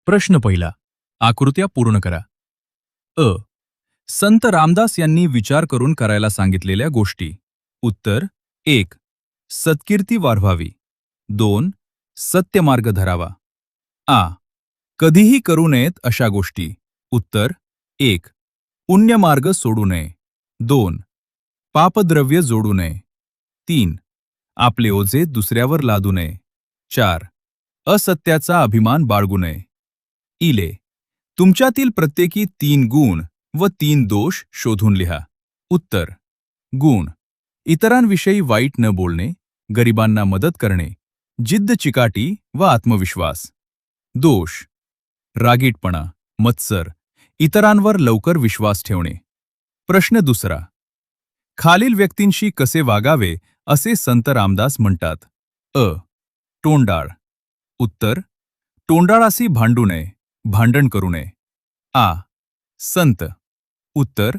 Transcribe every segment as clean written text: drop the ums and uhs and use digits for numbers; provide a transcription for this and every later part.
प्रश्न पहिला. आकृत्या पूर्ण करा. अ. संत रामदास यांनी विचार करून करायला सांगितलेल्या गोष्टी. उत्तर: 1. सत्कीर्ती वाढवावी. 2. सत्यमार्ग धरावा. आ. कधीही करू नयेत अशा गोष्टी. उत्तर: 1. पुण्यमार्ग सोडू नये. 2. पापद्रव्य जोडू नये. 3. आपले ओझे दुसऱ्यावर लादू नये. 4. असत्याचा अभिमान बाळगू नये. इले. तुमच्यातील प्रत्येकी 3 गुण व 3 दोष शोधून लिहा. उत्तर: गुण: इतरांविषयी वाईट न बोलणे, गरिबांना मदत करणे, जिद्द चिकाटी व आत्मविश्वास. दोष: रागीटपणा, मत्सर, इतरांवर लवकर विश्वास ठेवणे. प्रश्न दुसरा. खालील व्यक्तींशी कसे वागावे असे संत रामदास म्हणतात. अ. तोंडाळ. उत्तर: तोंडाळाशी भांडू नये, भांडण करू नये. आ. संत. उत्तर: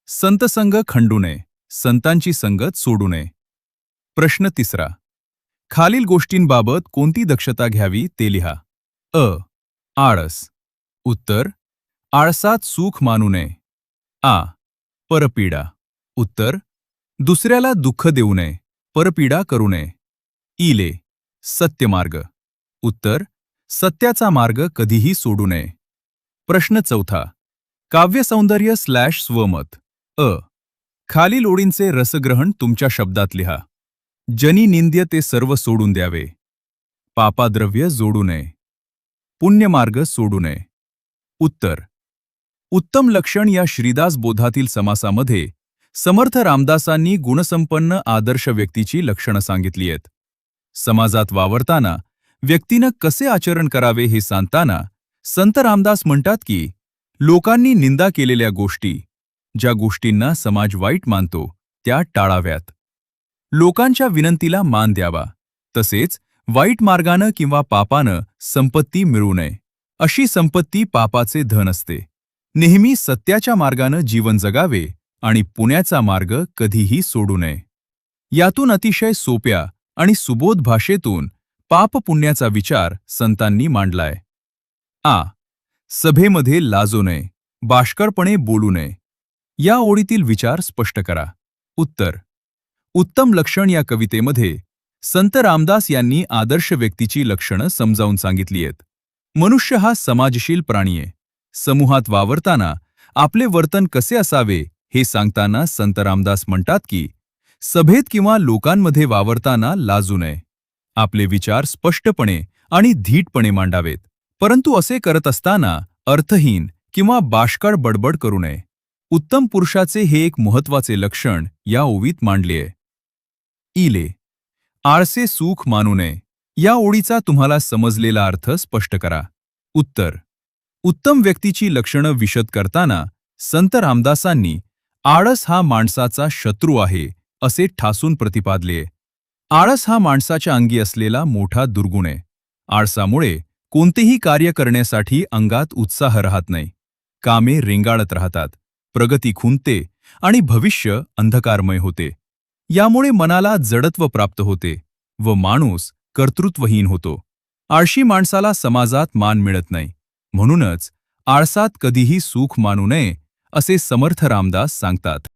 संतसंग खंडू नये, संतांची संगत सोडू नये. प्रश्न तिसरा. खालील गोष्टींबाबत कोणती दक्षता घ्यावी ते लिहा. अ. आळस. उत्तर: आळसात सुख मानू नये. आ. परपीडा. उत्तर: दुसऱ्याला दुःख देऊ नये, परपीडा करू नये. इले. सत्यमार्ग. उत्तर: सत्याचा मार्ग कधीही सोडू नये. प्रश्न चौथा. काव्यसौंदर्य स्वमत. अ. खालील ओळींचे रसग्रहण तुमच्या शब्दात लिहा. जनी निंद्य ते सर्व सोडून द्यावे. पापाद्रव्य जोडू नये. पुण्यमार्ग सोडू नये. उत्तर: उत्तम लक्षण या श्रीदास बोधातील समासामध्ये समर्थ रामदासांनी गुणसंपन्न आदर्श व्यक्तीची लक्षणं सांगितली आहेत. समाजात वावरताना व्यक्तीनं कसे आचरण करावे हे सांगताना संत रामदास म्हणतात की लोकांनी निंदा केलेल्या गोष्टी, ज्या गोष्टींना समाज वाईट मानतो, त्या टाळाव्यात. लोकांच्या विनंतीला मान द्यावा. तसेच वाईट मार्गानं किंवा पापानं संपत्ती मिळू नये. अशी संपत्ती पापाचे धन असते. नेहमी सत्याच्या मार्गानं जीवन जगावे आणि पुण्याचा मार्ग कधीही सोडू नये. यातून अतिशय सोप्या आणि सुबोध भाषेतून पाप-पुण्याचा विचार संतांनी मांडलाय. आ. सभेमध्ये लाजू नये, बाष्कळपणे बोलू नये. या ओळीतील विचार स्पष्ट करा. उत्तर: उत्तम लक्षण या कवितेमध्ये संत रामदास यांनी आदर्श व्यक्तीची लक्षणं समजावून सांगितली आहेत. मनुष्य हा समाजशील प्राणी आहे. समूहात वावरताना आपले वर्तन कसे असावे हे सांगताना संत रामदास म्हणतात की सभेत किंवा लोकांमध्ये वावरताना लाजू नये. आपले विचार स्पष्टपणे आणि धीटपणे मांडावेत. परंतु असे करत असताना अर्थहीन किंवा बाष्कळ बडबड करू नये. उत्तम पुरुषाचे हे एक महत्त्वाचे लक्षण या ओवीत मांडले आहे. इले. आळसे सुख मानू नये. या ओळीचा तुम्हाला समजलेला अर्थ स्पष्ट करा. उत्तर: उत्तम व्यक्तीची लक्षणं विशद करताना संत रामदासांनी आळस हा माणसाचा शत्रू आहे असे ठासून प्रतिपादले. आळस हा माणसाच्या अंगी असलेला मोठा दुर्गुण आहे. आळसामुळे कोणतेही कार्य करण्यासाठी अंगात उत्साह राहत नाही. कामे रेंगाळत राहतात, प्रगती खुंटते आणि भविष्य अंधकारमय होते. यामुळे मनाला जडत्व प्राप्त होते व माणूस कर्तृत्वहीन होतो. आळशी माणसाला समाजात मान मिळत नाही. म्हणूनच आळसात कधीही सुख मानू नये असे समर्थ रामदास सांगतात.